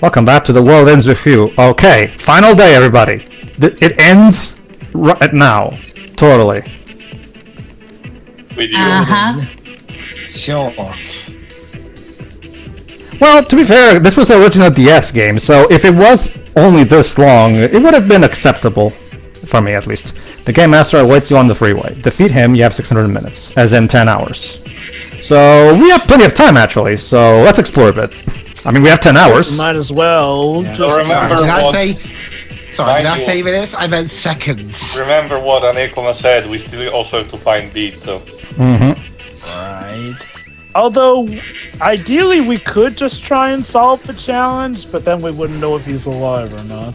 Welcome back to The World Ends With You. Okay, final day, everybody. It ends right now. Totally. With you. Sure. Well, to be fair, this was the original DS game, so if it was only this long, it would have been acceptable. For me, at least. The Game Master awaits you on the freeway. Defeat him, you have 600 minutes, as in 10 hours. So, we have plenty of time, actually, so let's explore a bit. I mean, we have 10 hours. Might as well. Yeah. Just Remember Did I what- say... Sorry, did I Mind say you- minutes? I meant seconds. Remember what Neku said, we still also have to find Beat, so... Right. Although, ideally, we could just try and solve the challenge, but then we wouldn't know if he's alive or not.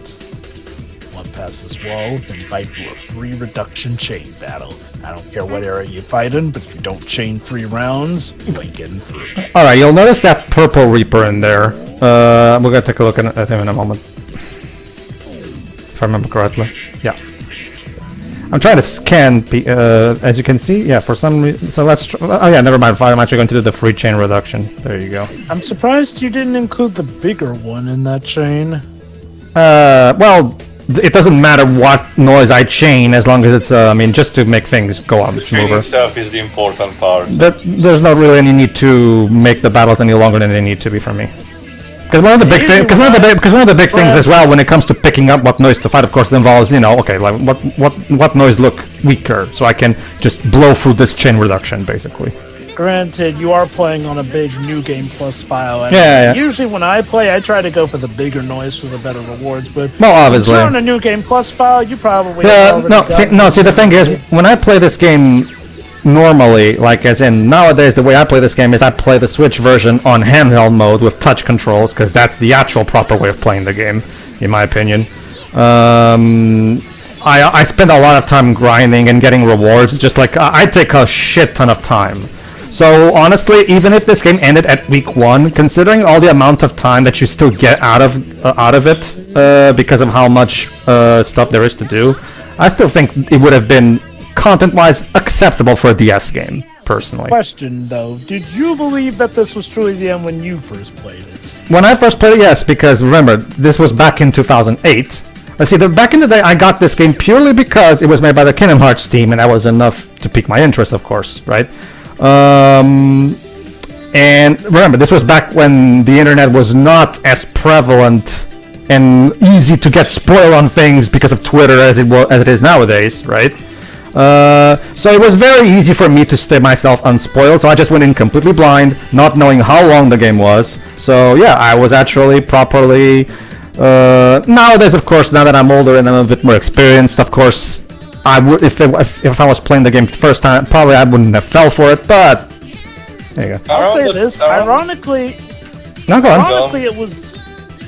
One past this wall, then fight through a 3 reduction chain battle. I don't care what area you fight in, but if you don't chain 3 rounds, you ain't getting through. Alright, you'll notice that purple Reaper in there. We're gonna take a look at him in a moment. If I remember correctly. Yeah. I'm trying to scan, as you can see, yeah, for some reason, so let's, oh yeah, never mind, I'm actually going to do the free chain reduction. There you go. I'm surprised you didn't include the bigger one in that chain. Well, it doesn't matter what noise I chain as long as it's, I mean, just to make things go on The chain smoother. itself is the important part. There's not really any need to make the battles any longer than they need to be for me. Because one of the big things, because one of the big things as well when it comes to picking up what noise to fight, of course, it involves, you know, okay, like what noise look weaker, so I can just blow through this chain reduction, basically. Granted, you are playing on a big New Game Plus file. And Yeah. usually when I play, I try to go for the bigger noise for the better rewards. But Well, obviously. if you're on a New Game Plus file, you probably See, the thing is, when I play this game normally, like as in nowadays, the way I play this game is I play the Switch version on handheld mode with touch controls, because that's the actual proper way of playing the game, in my opinion. I spend a lot of time grinding and getting rewards, just like I take a shit ton of time. So honestly, even if this game ended at week 1, considering all the amount of time that you still get out of it because of how much stuff there is to do, I still think it would have been content-wise acceptable for a DS game, personally. Question though, did you believe that this was truly the end when you first played it? When I first played it, yes, because remember, this was back in 2008. Let's see, back in the day, I got this game purely because it was made by the Kingdom Hearts team, and that was enough to pique my interest, of course, right? And remember, this was back when the internet was not as prevalent and easy to get spoiled on things because of Twitter as it is nowadays, right? So it was very easy for me to stay myself unspoiled, so I just went in completely blind, not knowing how long the game was. So yeah, I was actually properly... nowadays, of course, now that I'm older and I'm a bit more experienced, of course, I would, if I was playing the game the first time, probably I wouldn't have fell for it, but... There you go. I'll say this, ironically, No, go on.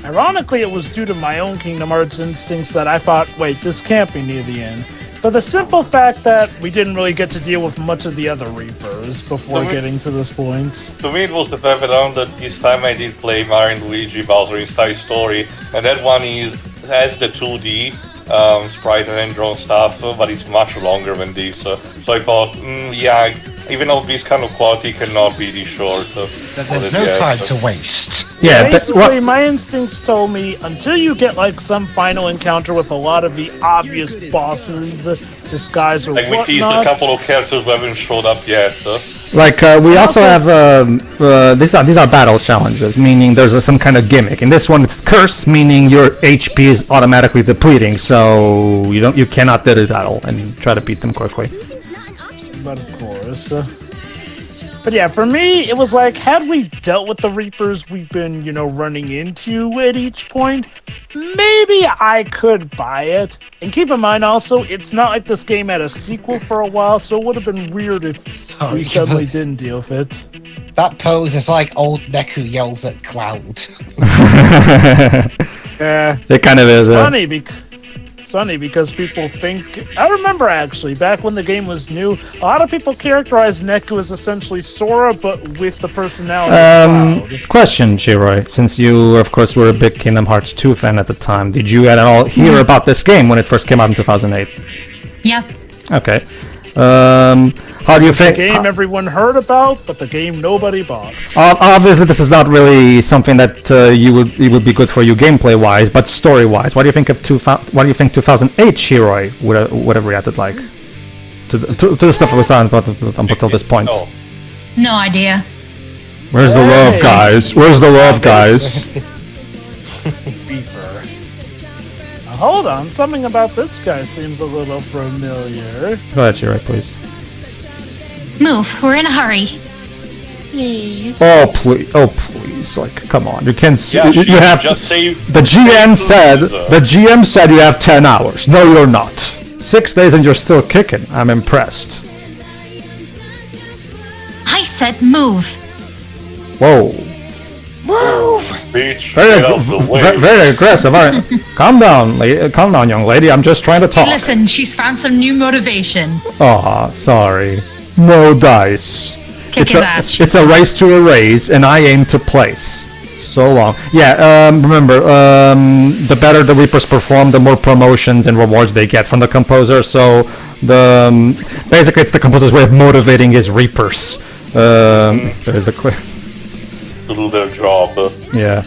Ironically, it was due to my own Kingdom Hearts instincts that I thought, wait, this can't be near the end. For the simple fact that we didn't really get to deal with much of the other Reapers before getting to this point. To me, it was the fact around that this time I did play Mario and Luigi Bowser Inside Story, and that one has the 2D sprite and drawn stuff, but it's much longer than this. So I thought, yeah, even though this kind of quality cannot be this short. There's no time to waste. Yeah, basically, my instincts told me until you get like some final encounter with a lot of the obvious bosses, disguise or like we teased a couple of characters who haven't showed up yet. We also have these are battle challenges, meaning there's some kind of gimmick. In this one, it's curse, meaning your HP is automatically depleting, so you cannot do the battle and try to beat them quickly. But of course. But yeah, for me, it was like, had we dealt with the Reapers we've been, running into at each point, maybe I could buy it. And keep in mind also, it's not like this game had a sequel for a while, so it would have been weird if we suddenly didn't deal with it. That pose is like old Neku yells at Cloud. Yeah. It kind of is. It's funny because people think... I remember, actually, back when the game was new, a lot of people characterized Neku as essentially Sora, but with the personality of Cloud. Question, Shiroi. Since you, of course, were a big Kingdom Hearts 2 fan at the time, did you at all hear about this game when it first came out in 2008? Yeah. Okay. How do you The think? game everyone heard about, but the game nobody bought. Obviously, this is not really something that it would be good for you gameplay wise, but story wise. What do you think of 2008 Shiroi would have reacted like to the stuff that was on up until this point? No idea. Where's the love, guys? Where's the love, guys? Reaper. Now, hold on, something about this guy seems a little familiar. Go ahead, Shiroi, please. Move. We're in a hurry. Please. Oh please! Like, come on! You can. Yeah, You have. just save. The GM said you have 10 hours. No, you're not. 6 days and you're still kicking. I'm impressed. I said move. Whoa. Bitch, get out the way. Very aggressive. All right. Calm down, calm down, young lady. I'm just trying to talk. Listen, she's found some new motivation. Aw, sorry. No dice. Kick his ass. It's a race to a raise, and I aim to place. So long. Yeah, remember, the better the Reapers perform, the more promotions and rewards they get from the composer. So, basically, it's the composer's way of motivating his Reapers. There's a quick. To do their job. Yeah.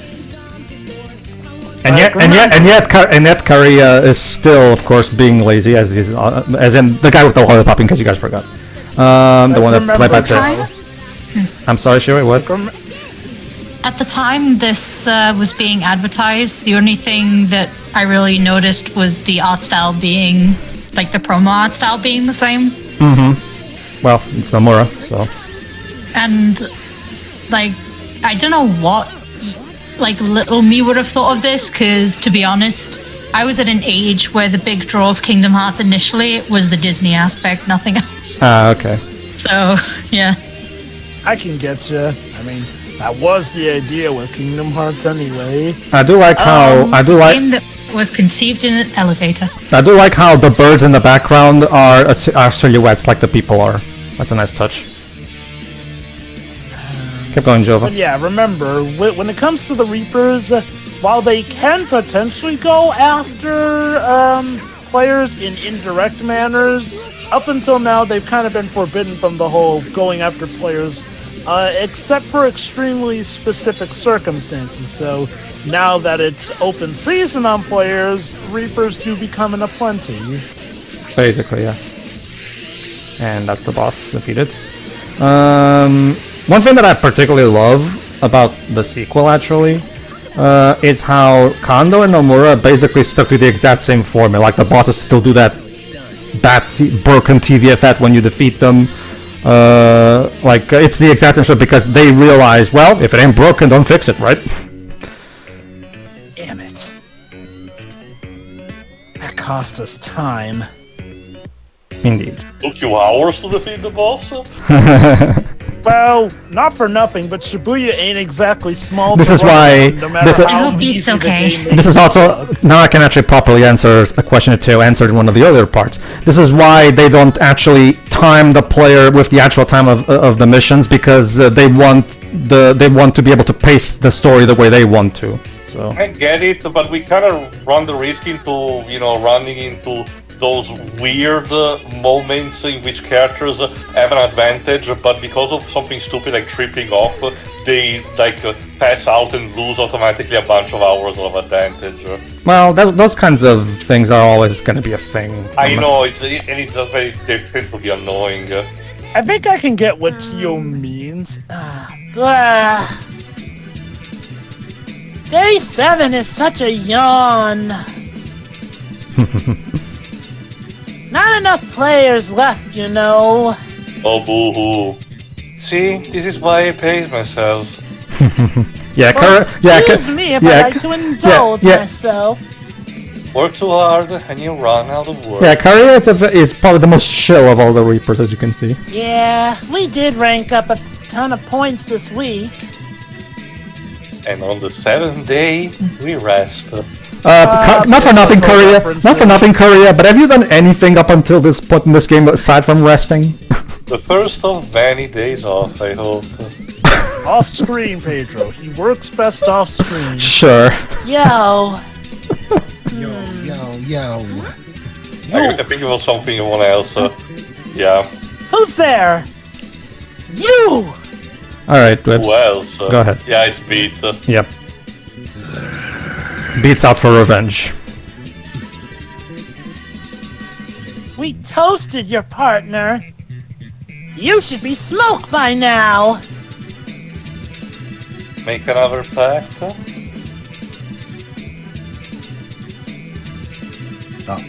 And yet, Karia is still, of course, being lazy, as in the guy with the lollipop, in case you guys forgot. The one that played by Pedro. I'm sorry, Shiroi, what? At the time this was being advertised, the only thing that I really noticed was the art style being, like the promo art style being the same. Mm-hmm. Well, it's Nomura, so. And, like, I don't know what, like, little me would have thought of this, because, to be honest, I was at an age where the big draw of Kingdom Hearts initially was the Disney aspect, nothing else. Ah, okay. So, yeah. I can get you. I mean, that was the idea with Kingdom Hearts anyway. I do like how A game that was conceived in an elevator. I do like how the birds in the background are silhouettes like the people are. That's a nice touch. Keep going, Jova. But yeah, remember, when it comes to the Reapers, while they can potentially go after players in indirect manners, up until now they've kind of been forbidden from the whole going after players, except for extremely specific circumstances. So now that it's open season on players, Reapers do become an aplenty. Basically, yeah. And that's the boss defeated. One thing that I particularly love about the sequel, actually, is how Kondo and Nomura basically stuck to the exact same formula. Like, the bosses still do that broken TV effect when you defeat them. It's the exact same stuff because they realize, well, if it ain't broken, don't fix it, right? Damn it. That cost us time. Indeed. Took you hours to defeat the boss? Well, not for nothing, but Shibuya ain't exactly small. This is why. I hope it's okay. This is also now I can actually properly answer a question or two answered in one of the earlier parts. This is why they don't actually time the player with the actual time of the missions, because they want to be able to pace the story the way they want to. So I get it, but we kind of run the risk into running into those weird moments in which characters have an advantage, but because of something stupid like tripping off, they pass out and lose automatically a bunch of hours of advantage. Well, those kinds of things are always going to be a thing. I know, it's just they tend to be annoying. I think I can get what Tio means. Day 7 is such a yawn. Not enough players left, you know. Oh, boo-hoo. See, this is why I paid myself. Yeah, excuse me if I like to indulge myself. Work too hard and you run out of work. Yeah, Karia is probably the most chill of all the Reapers, as you can see. Yeah, we did rank up a ton of points this week. And on the 7th day, we rest. Not for nothing, Korea. But have you done anything up until this point in this game aside from resting? The first of many days off, I hope. Off screen, Pedro. He works best off screen. Sure. Yo. I think about something else. Yeah. Who's there? You! Alright, let's... Who else? Go ahead. Yeah, it's Beat. Yep. Beats out for revenge. We toasted your partner. You should be smoked by now. Make another pact. Dot.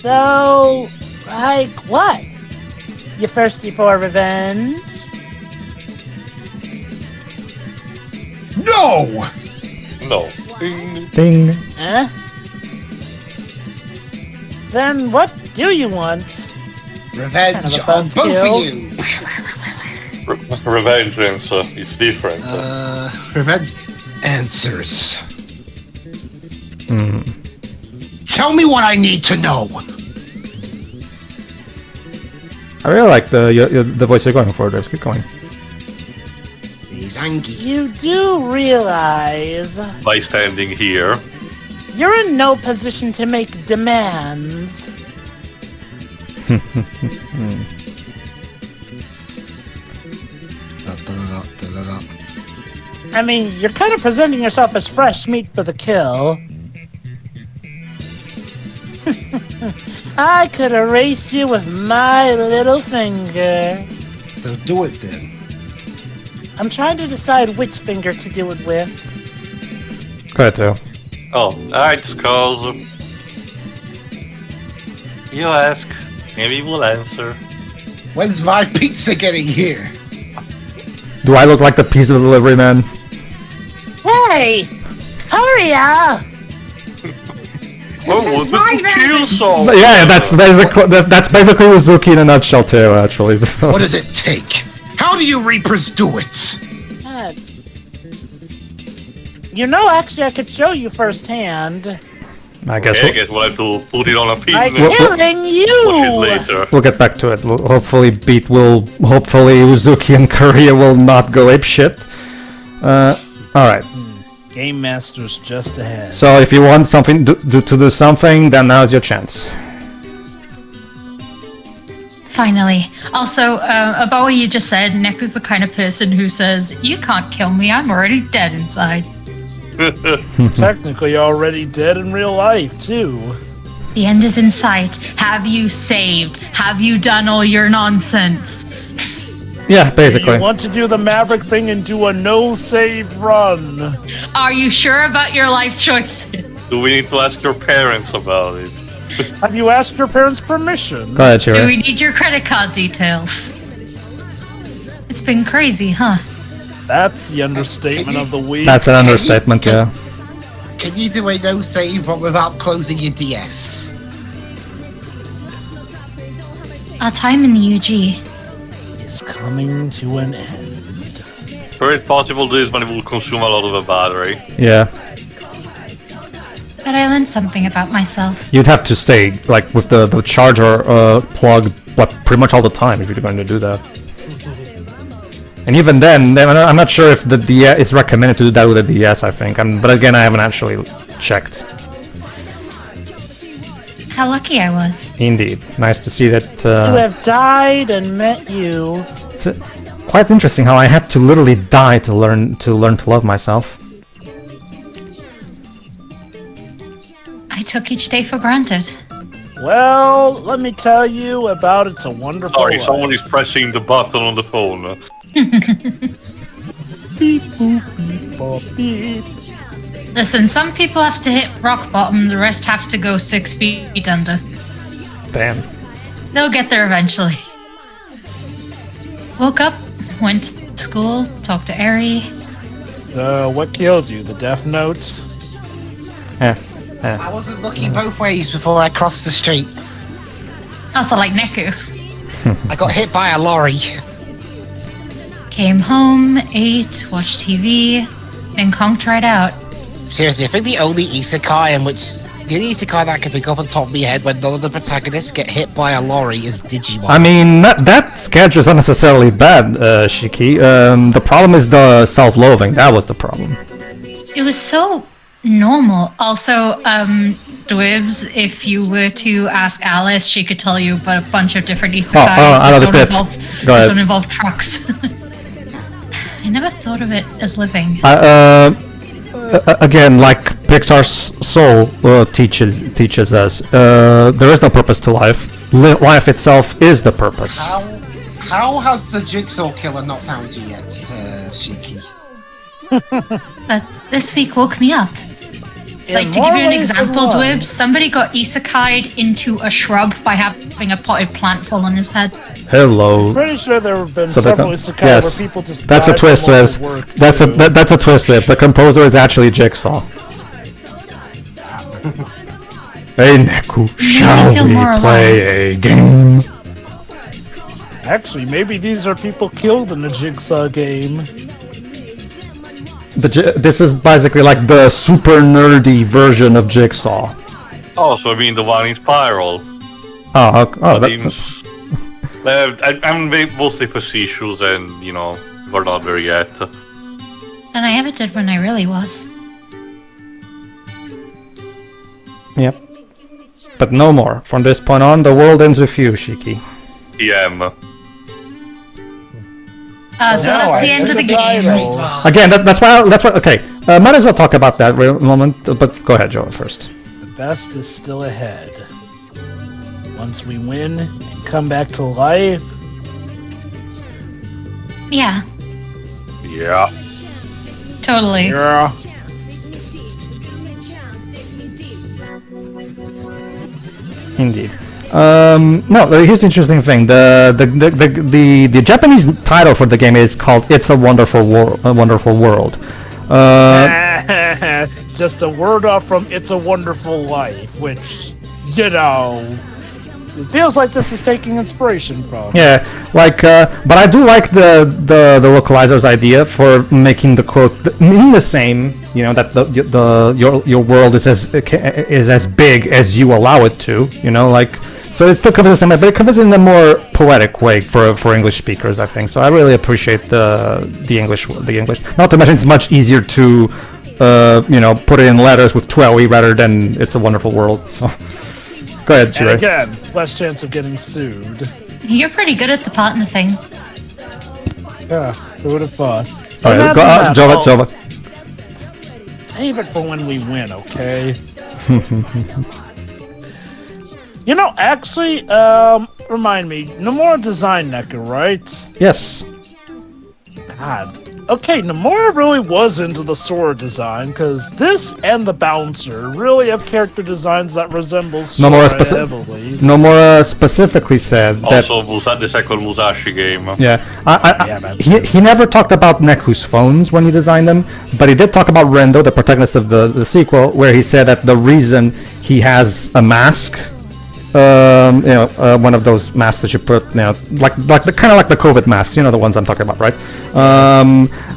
So, like what? You thirsty for revenge? No! No. Ding. Ding. Huh? Then what do you want? Revenge Kind of a on both buzzkill. of you. Revengeance, it's different. Revenge answers. Hmm. Tell me what I need to know. I really like the voice you're going for, Dres. Keep going. He's angry. You do realize By standing here. you're in no position to make demands. I mean, you're kind of presenting yourself as fresh meat for the kill. I could erase you with my little finger. So do it then. I'm trying to decide which finger to do it with. Go ahead, too. Oh, alright, Skulls. You ask, maybe we'll answer. When's my pizza getting here? Do I look like the pizza delivery man? Hey! Hurry up! Oh, what the kill song? Yeah, that's basically Uzuki in a nutshell too, actually. What does it take? How do you reapers do it? God. You know, actually, I could show you firsthand. I guess Okay, I guess we'll have to put it on a By pizza. killing Push it you! later. we'll get back to it. Hopefully Uzuki and Korea will not go apeshit. Alright. Game Master's just ahead. So if you want something to do something, then now's your chance. Finally. Also, about what you just said, Neku's the kind of person who says, "You can't kill me, I'm already dead inside." Technically already dead in real life, too. The end is in sight. Have you saved? Have you done all your nonsense? Yeah, basically. You want to do the Maverick thing and do a no-save run. Are you sure about your life choices? Do we need to ask your parents about it? Have you asked your parents' permission? Go ahead, Do Shiro. we need your credit card details? It's been crazy, huh? That's the understatement of the week. That's an understatement, yeah. Can you do a no save but without closing your DS? Our time in the UG. It's coming to an end. Very possible this one will consume a lot of the battery. Yeah. But I learned something about myself. You'd have to stay, like, with the charger plugged, pretty much all the time if you're going to do that. And even then, I'm not sure if the DS is recommended to do that with the DS, I think. But again, I haven't actually checked. How lucky I was. Indeed. Nice to see that... You have died and met you. It's quite interesting how I had to literally die to learn to love myself. I took each day for granted. Well, let me tell you about It's a Wonderful Sorry, Life. someone is pressing the button on the phone. Beep, boop, beep, bop, beep. Listen, some people have to hit rock bottom, the rest have to go 6 feet under. Damn. They'll get there eventually. Woke up, went to school, talked to Eri. So, what killed you? The Death Note? I wasn't looking both ways before I crossed the street. Also like Neku. I got hit by a lorry. Came home, ate, watched TV, then conked right out. Seriously, I think the only isekai in which... The only isekai that I can pick up on top of my head when none of the protagonists get hit by a lorry is Digimon. I mean, that sketch is not necessarily bad, Shiki. The problem is the self-loathing. That was the problem. It was so normal. Also, Dwibs, if you were to ask Alice, she could tell you about a bunch of different isekais I know this bit. Go ahead. that don't involve trucks. I never thought of it as living. Again, like Pixar's Soul teaches us, there is no purpose to life. Life itself is the purpose. How has the Jigsaw Killer not found you yet, Shiki? But this week woke me up. Like, to give you an example, Dwibs, somebody got isekai'd into a shrub by having a potted plant fall on his head. Hello. Pretty sure there have been several isekai where people just that's a died twist, from Dwibs. overwork, That's too. that's a twist, Dwibs. The composer is actually Jigsaw. Hey, Neku, shall feel we more play a game? Actually, maybe these are people killed in the Jigsaw game. This is basically like the super nerdy version of Jigsaw. Oh, so I mean the one in Spiral. I'm mostly facetious and, we're not there yet. And I ever did when I really was. Yep. But no more. From this point on, the world ends with you, Shiki. TM. So that's the end of the game. Again, that's why. Okay, might as well talk about that real moment. But go ahead, Joe, first. The best is still ahead. Once we win and come back to life. Yeah, Yeah. totally. Yeah. Indeed. No, here's the interesting thing. The Japanese title for the game is called "It's a Wonderful World." Just a word off from It's a Wonderful Life, which, it feels like this is taking inspiration from. Yeah, but I do like the localizer's idea for making the quote mean the same. That your world is as big as you allow it to. So it still covers the same, but it covers it in a more poetic way for English speakers, I think. So I really appreciate the English. Not to mention, it's much easier to put it in letters with 12 rather than "It's a Wonderful World." So go ahead, And Shirei. again, less chance of getting sued. You're pretty good at the partner thing. Yeah, who would have thought? All right, go, Jova. Save it for when we win, okay? Actually, remind me, Nomura designed Neku, right? Yes. God. Okay, Nomura really was into the Sora design, because this and the Bouncer really have character designs that resemble Sora heavily. Nomura specifically said that... Also, the second Musashi game. Yeah, he never talked about Neku's phones when he designed them, but he did talk about Rendo, the protagonist of the sequel, where he said that the reason he has a mask, one of those masks that you put, like the COVID masks, the ones I'm talking about, right?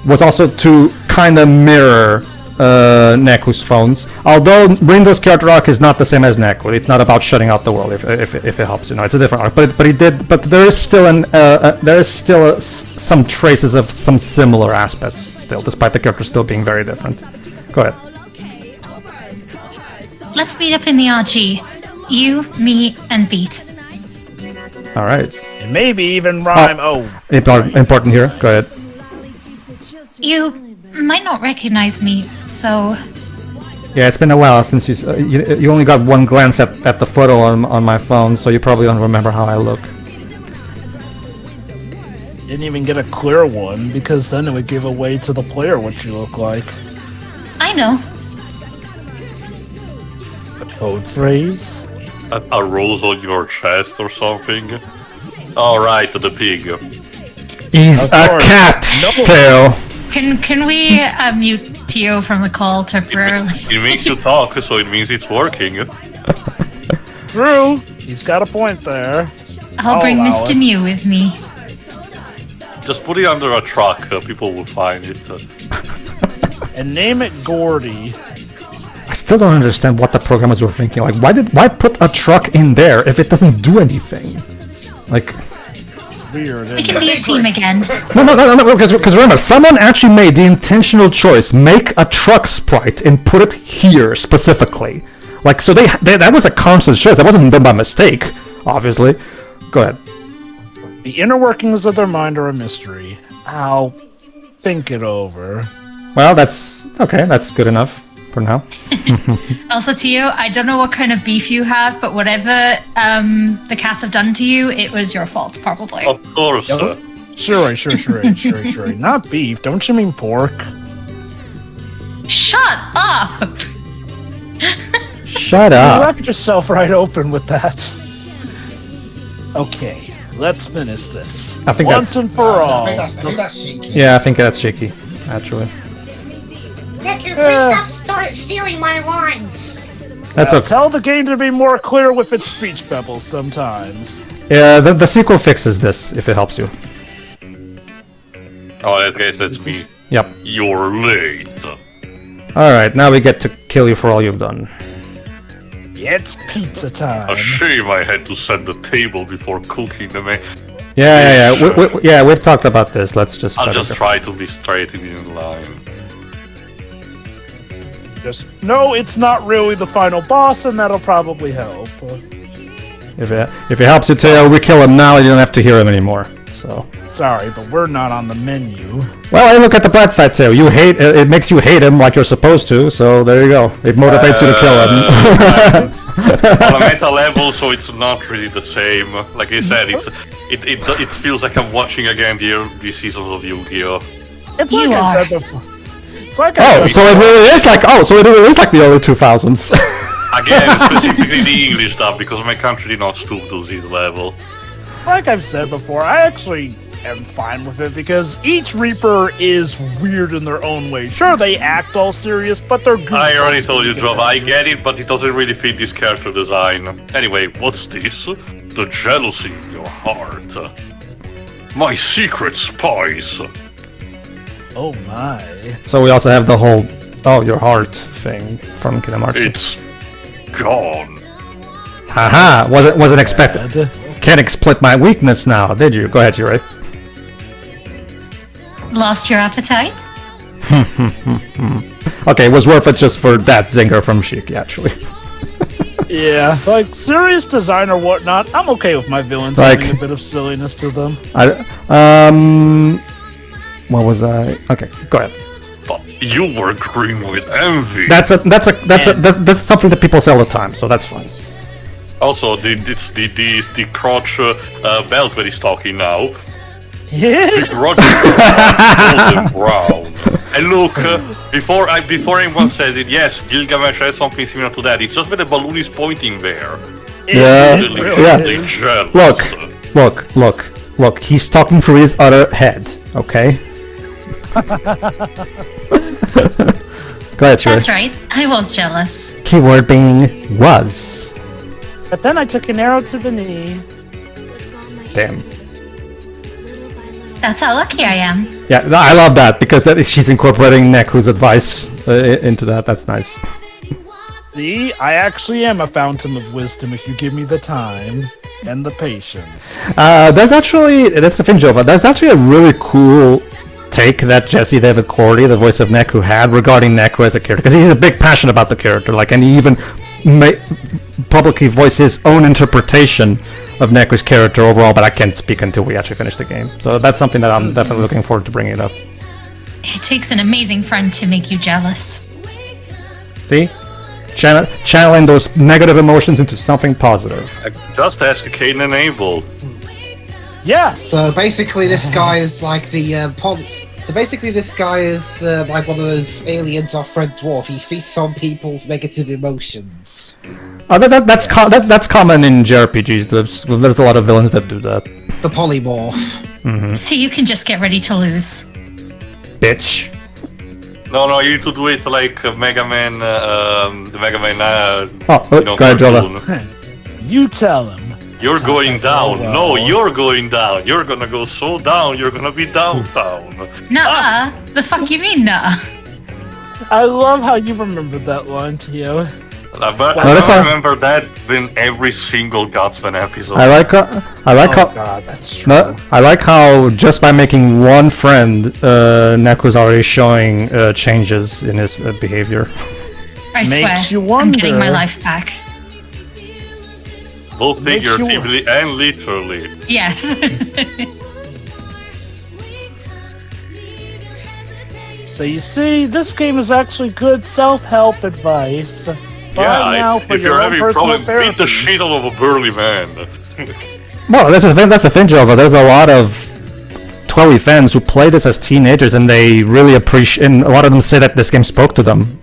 Was also to kind of mirror Neku's phones. Although Rendo's character arc is not the same as Neku, it's not about shutting out the world. If it helps, it's a different arc. But he did. But there is still some traces of some similar aspects still, despite the characters still being very different. Go ahead. Let's meet up in the RG. You, me, and Beat. All right. And maybe even rhyme. Important here. Go ahead. You might not recognize me, so... Yeah, it's been a while since you only got one glance at the photo on my phone, so you probably don't remember how I look. Didn't even get a clear one, because then it would give away to the player what you look like. I know. A code phrase? A rose on your chest or something? Alright, the pig. He's a cat, Tail. Can we mute Tio from the call temporarily? It makes you talk, so it means it's working. True. He's got a point there. I'll bring allow Mr. it. Mew with me. Just put it under a truck, people will find it. And name it Gordy. I still don't understand what the programmers were thinking. Like, why put a truck in there if it doesn't do anything? Like, Weird. We can be a team again. no, because remember, someone actually made the intentional choice, make a truck sprite and put it here specifically. Like, so that was a conscious choice. That wasn't done by mistake, obviously. Go ahead. The inner workings of their mind are a mystery. I'll think it over. Well, that's okay. That's good enough for now. Also, to you, I don't know what kind of beef you have, but whatever the cats have done to you, it was your fault, probably. Of course. Sure. Not beef. Don't you mean pork? Shut up! Shut You up. left yourself right open with that. Okay, let's finish this. I think once and for all. I think that's Shiki. Yeah, I think that's Shiki, actually. Neku, please stop stealing my lines. That's okay. Tell the game to be more clear with its speech bubbles sometimes. Yeah, the sequel fixes this, if it helps you. Oh, I guess that's me. Yep. You're late. Alright, now we get to kill you for all you've done. It's pizza time. A shame I had to set the table before cooking them. Yeah, we've talked about this. Let's just I'll just try to be straight in line. Just no, it's not really the final boss, and that'll probably help. If it helps you, Teo, we kill him now, you don't have to hear him anymore. So. Sorry, but we're not on the menu. Well, I look at the bright side, Teo. You hate it makes you hate him like you're supposed to. So there you go. It motivates you to kill him. On a meta level, so it's not really the same. Like I said, it feels like I'm watching again the seasons of Yu-Gi-Oh. It's You like I are. said before. It's like I Oh, said so it really is like the early 2000s. Again, specifically the English dub, because my country did not stoop to this level. Like I've said before, I actually am fine with it because each Reaper is weird in their own way. Sure, they act all serious, but they're good. I already told you, Job, I get it, but it doesn't really fit this character design. Anyway, what's this? The jealousy in your heart. My secret spice. Oh my. So we also have the whole your heart thing from Kingdom Hearts. It's gone. Haha, wasn't expected. Bad. Can't exploit my weakness now, did you? Go ahead, Yuri. Lost your appetite? Okay, it was worth it just for that zinger from Shiki, actually. Yeah, like serious design or whatnot, I'm okay with my villains Like- having a bit of silliness to them. What was I? Okay, go ahead. But you were green with envy. That's something that people say all the time, so that's fine. Also, the crotch belt that he's talking now. Yeah. Roger golden brown. And look, before anyone says it, yes, Gilgamesh has something similar to that. It's just that the balloon is pointing there. Yeah, Deliciously yeah. jealous. Look. He's talking through his other head. Okay. Go ahead, Yuri. That's right. I was jealous. Keyword being was. But then I took an arrow to the knee. Damn. That's how lucky I am. Yeah, no, I love that because she's incorporating Neku's advice into that. That's nice. See, I actually am a fountain of wisdom if you give me the time and the patience. That's the thing, Jova. That's actually a really cool take that Jesse David Cordy, the voice of Neku, had regarding Neku as a character, because he's a big passion about the character, like, and he even publicly voiced his own interpretation of Neku's character overall, but I can't speak until we actually finish the game. So that's something that I'm definitely looking forward to bringing up. It takes an amazing friend to make you jealous. See? Channeling those negative emotions into something positive. Just ask Cain and Abel. Yes! So basically, this guy is like this guy is like one of those aliens off Red Dwarf. He feasts on people's negative emotions. Oh, that's common in JRPGs. There's a lot of villains that do that. The polymorph. So you can just get ready to lose. Bitch. No, you need to do it like Mega Man, the Mega Man. Go ahead, Jova. cartoon. You tell him. You're going down. well. No, you're going down. You're gonna go so down. You're gonna be downtown. Nuh-uh. The fuck you mean, nuh? I love how you remembered that line, Tio. But that's I all- remember that in every single Godsman episode. I like Oh how. god, that's true. No, I like how just by making one friend, Neku's already showing changes in his behavior. I Makes swear, you I'm getting my wonder. life back. Both Makes you- figuratively and literally. Yes. So you see, this game is actually good self-help advice. Yeah, now for if your you're own having personal problems, beat the therapy. shit out of a burly man. Well, that's the thing, Jova. There's a lot of 12 fans who play this as teenagers, and they really appreciate. And a lot of them say that this game spoke to them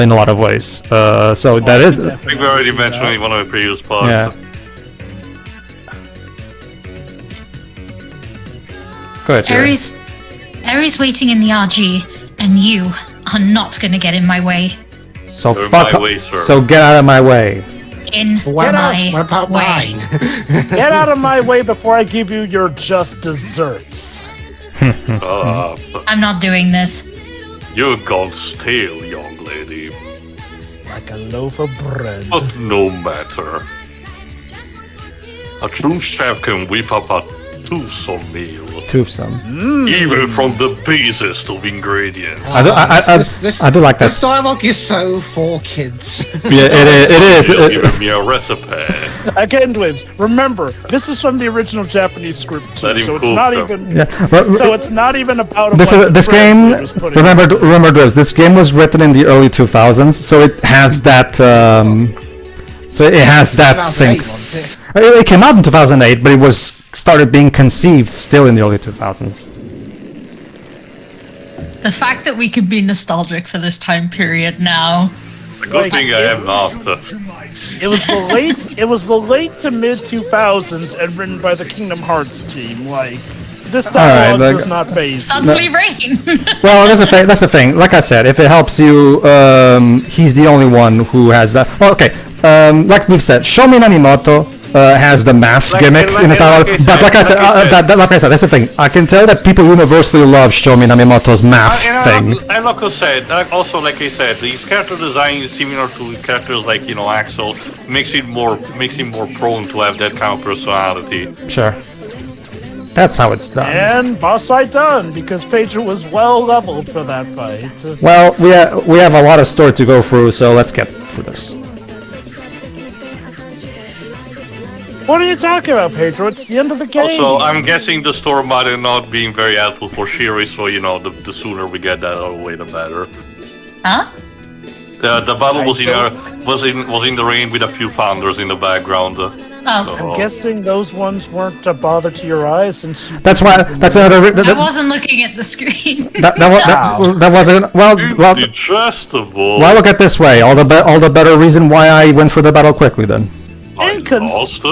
in a lot of ways. So that is. I think we already mentioned it in one of the previous parts. Yeah. Go ahead, Jerry. Aries waiting in the RG, and you are not gonna get in my way. So You're in fuck my up. way, sir. So get out of my way. In What my about way. mine? Get out of my way before I give you your just desserts. I'm not doing this. You're gone stale, young lady. Like a loaf of bread. But no matter. A true chef can whip up a toothsome meal, Toothsome. even from the basest of ingredients. I do like that. This dialogue is so for kids. Yeah, it is. You're giving me a recipe. Again, Dwibs, remember, this is from the original Japanese script too, Let him so it's cook not them. even. Yeah. So it's not even about. This game. Remember this game was written in the early 2000s, so it has that. So it has that sync. 2008, wasn't it? It came out in 2008, but it was started being conceived still in the early 2000s. The fact that we can be nostalgic for this time period now. A good thing I am not. It was the late. It was the late to mid 2000s, and written by the Kingdom Hearts team. Like this dialogue like- does not phase. Suddenly rain. Well, that's the thing. Like I said, if it helps you, he's the only one who has that. Well, okay. Like we've said, Shomi Nanimoto has the math gimmick in his dialogue. But like I said, that's the thing. I can tell that people universally love Shomi Nanimoto's math thing. And like I said, also like I said, his character design is similar to characters like Axel, makes him more prone to have that kind of personality. Sure. That's how it's done. And boss fight done because Pedro was well leveled for that fight. Well, we have a lot of story to go through, so let's get through this. What are you talking about, Pedro? It's the end of the game. Also, I'm guessing the store might have not been very helpful for Shiri, so the sooner we get that out of the way, the better. Huh? The battle was in the rain with a few thunders in the background. Oh. I'm guessing those ones weren't a bother to your eyes since you. That's why. That's another. I wasn't looking at the screen. That wasn't. Well, Digestible. well, look at it this way. All the better reason why I went for the battle quickly then. I lost.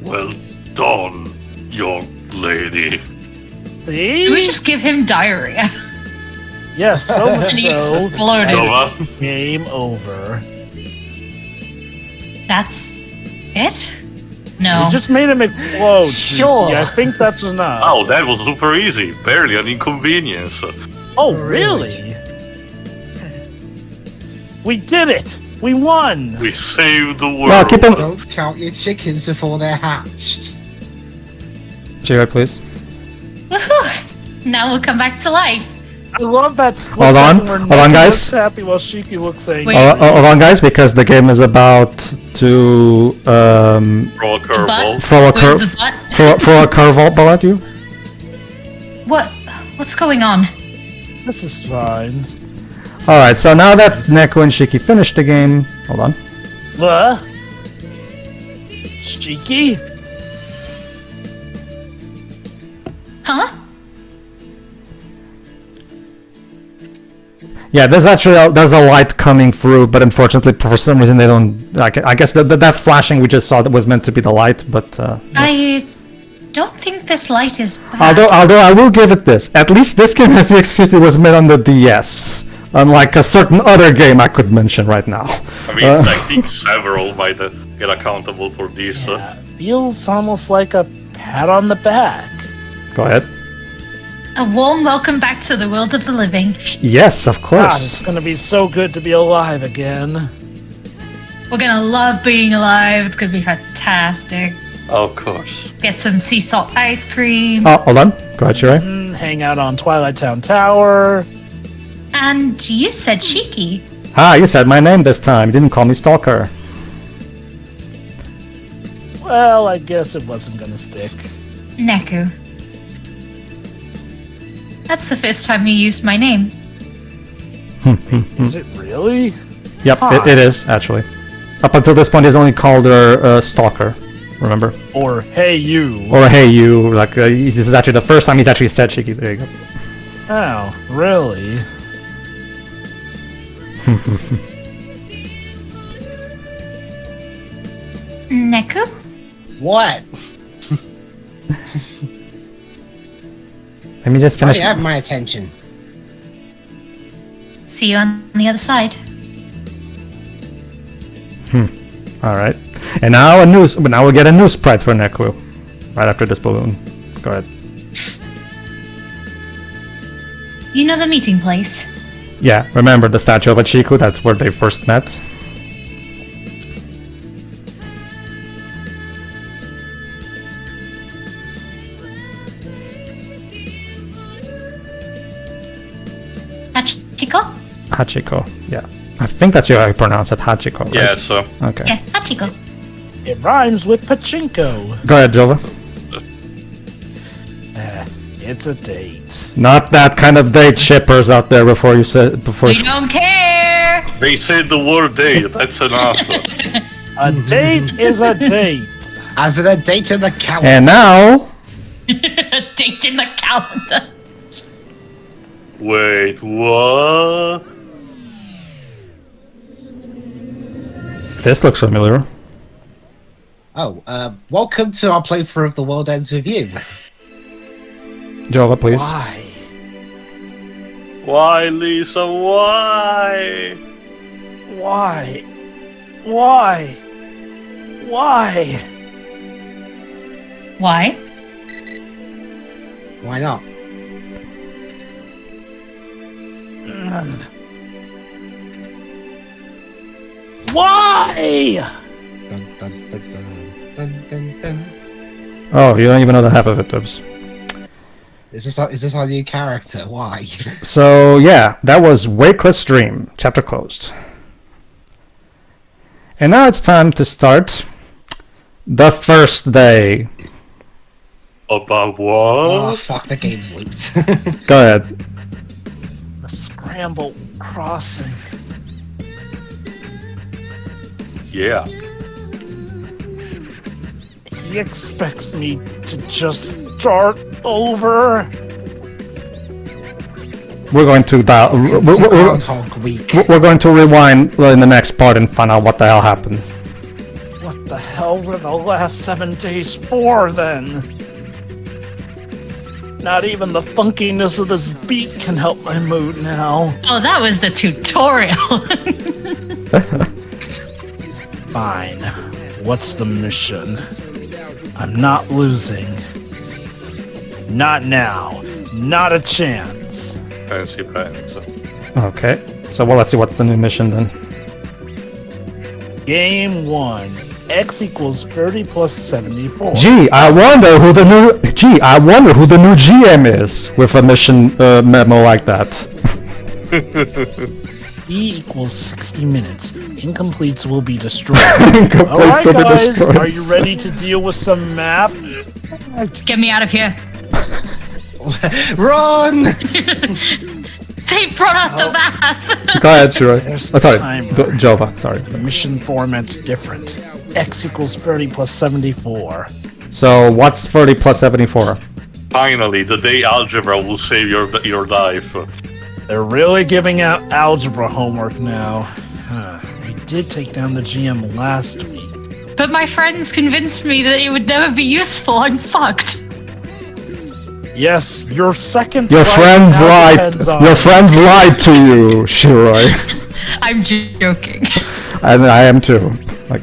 Well done, young lady. See? Did we just give him diarrhea? Yes, so much And he so. exploded. Nova? Game over. That's it? No. You just made him explode. Sure. Yeah, I think that's enough. Oh, that was super easy. Barely an inconvenience. Oh, really? We did it! We won! We saved the world. Well, keep him. Don't count your chickens before they're hatched. Cheer, please. Woohoo! Now we'll come back to life. I love that split Hold on. second where Hold on, Neku guys. looks happy while Shiki looks angry. Wait. Hold on, guys, because the game is about to Throw a curveball. throw a Where's the butt? throw a curveball at you. What's going on? This is fine. All right. So now that Neku and Shiki finished the game, hold on. What? Shiki? Huh? Yeah, there's a light coming through, but unfortunately for some reason they don't. I guess that flashing we just saw that was meant to be the light, but. I don't think this light is bad. Although I will give it this. At least this game has the excuse it was made on the DS. Unlike a certain other game I could mention right now. I mean, I think several might get accountable for this. Feels almost like a pat on the back. Go ahead. A warm welcome back to the world of the living. Yes, of God, it's course. gonna be so good to be alive again. We're gonna love being alive. It's gonna be fantastic. Of course. Get some sea salt ice cream. Oh, hold on. Go ahead, Shirai. Hang out on Twilight Town Tower. And you said Shiki. Ah, you said my name this time. You didn't call me Stalker. Well, I guess it wasn't gonna stick. Neku. That's the first time you used my name. Is it really? Yep, Huh. it is, actually. Up until this point, he's only called her Stalker. Remember? Or hey you? Or hey you. Like, this is actually the first time he's actually said Shiki. There you go. Oh, really? Neku? What? Let me just finish. You have my attention. See you on the other side. Alright. And now now we'll get a new sprite for Neku. Right after this balloon. Go ahead. You know the meeting place? Yeah, remember the statue of Achiku? That's where they first met. Hachiko? Hachiko, yeah. I think that's how you pronounce it, Hachiko, right? Yeah, so Okay. Yeah, Hachiko. It rhymes with pachinko. Go ahead, Jova. It's a date. Not that kind of date, shippers out there before you said before. We don't care! they said the word date. That's enough. A date is a date. As in a date in the calendar. And now Date in the calendar. Wait, what? this looks familiar. Oh, welcome to our playthrough of The World Ends With You. Jova, please. Why? Why, Lisa? Why? Why? Why? Why? Why? Why not? Why? Dun, dun, dun, dun, dun, dun, dun. Oh, you don't even know the half of it, Dubs. Is this our new character? Why? So yeah, that was Wakeless Dream, chapter closed. And now it's time to start the first day. About Oh what? fuck, the game's looped. Go ahead. The scramble crossing. Yeah. He expects me to just start over. We're going to dial. Groundhog Week. We're going to rewind in the next part and find out what the hell happened. What the hell were the last 7 days for then? Not even the funkiness of this beat can help my mood now. Oh, that was the tutorial. Fine. What's the mission? I'm not losing. Not now. Not a chance. Fancy pants. Okay. So well, let's see what's the new mission then. Game 1. X equals 30 plus 74. I wonder who the new GM is with a mission memo like that. E equals 60 minutes. Incompletes will be destroyed. Incompletes will be Alright guys, destroyed. are you ready to deal with some math? Get me out of here. Run! They brought out the math. Go ahead, Shiro. There's Sorry, time. Jova. Sorry. The mission format's different. X equals 30 plus 74. So what's 30 plus 74? Finally, the day algebra will save your life. They're really giving out algebra homework now. We did take down the GM last week. But my friends convinced me that it would never be useful. I'm fucked. Yes, your second Your right friends now lied. depends on- Your friends lied to you, Shiroi. I'm joking. And I am too. Like,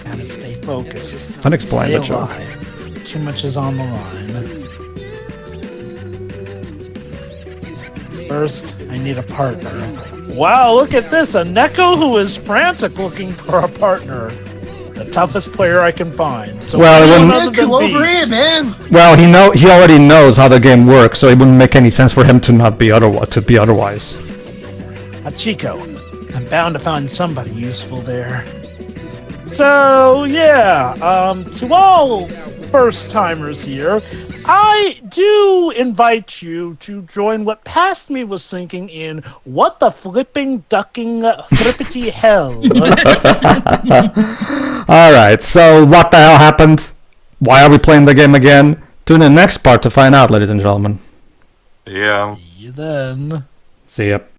Gotta stay focused. unexplained, Stay but sure. alive. Too much is on the line. First, I need a partner. Wow, look at this! A Neko who is frantic looking for a partner. The toughest player I can find. So Well, anyone when- other than Neku over these- here, man. Well, he already knows how the game works, so it wouldn't make any sense for him to not be otherwise. Chico, I'm bound to find somebody useful there. So, yeah, to all first-timers here, I do invite you to join what past me was thinking in What the Flipping Ducking Flippity Hell. Alright, so what the hell happened? Why are we playing the game again? Tune in next part to find out, ladies and gentlemen. Yeah. See you then. See ya.